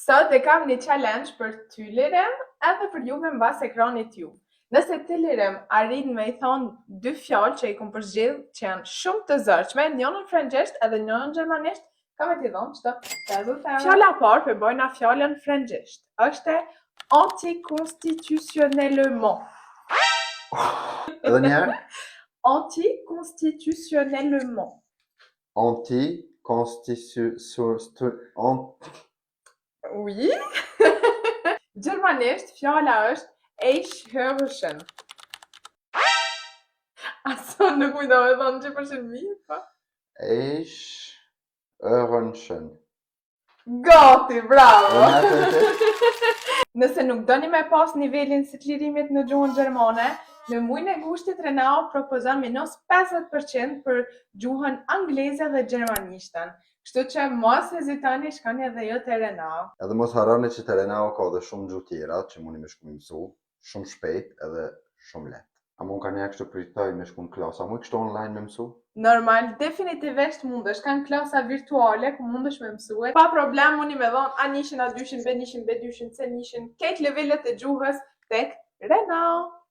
Sot e kam një challenge për ty Lirem edhe për juve mbas ekranit ju. Nëse ti Lirem arrin me I thonë dy fjalë që I kom përzgjedh që janë shumë të zërçme, njënën frëngjisht edhe njënën gjermanisht, kam e t'i dhonë çdo rezultate. Fjala e parë për bojna fjalën frëngjisht është anticonstitutionnellement. Edhe një herë? Anticonstitutionnellement. Oui. Gjermanisht fjala është Eichhörnchen. Aso nuk më do me thonë që përshin mirë, pa? Eichhörnchen. Gati, bravo! Nëse nuk doni me pas nivelin si të lirimit në gjuhën gjermane, në muajin e gushtit Renao propozon minus 50% për gjuhën angleze dhe gjermanishten. Kështu që mos hezitoni, shkoni edhe ju te Renao. Edhe mos harroni që te Renao ka edhe shumë gjuhë tjera që mundi me shku mësu, shumë shpejt edhe shumë lehtë. A mund ka një kështu pritoj me shku në klasë, a mund kështu online me mësu? Normal, definitivisht mundesh, kanë klasa virtuale ku mundesh me mësue. Pa problem, mundi me dhonë A1, A2, B1, B2, C1, këtë levelet e gjuhës tek Renao.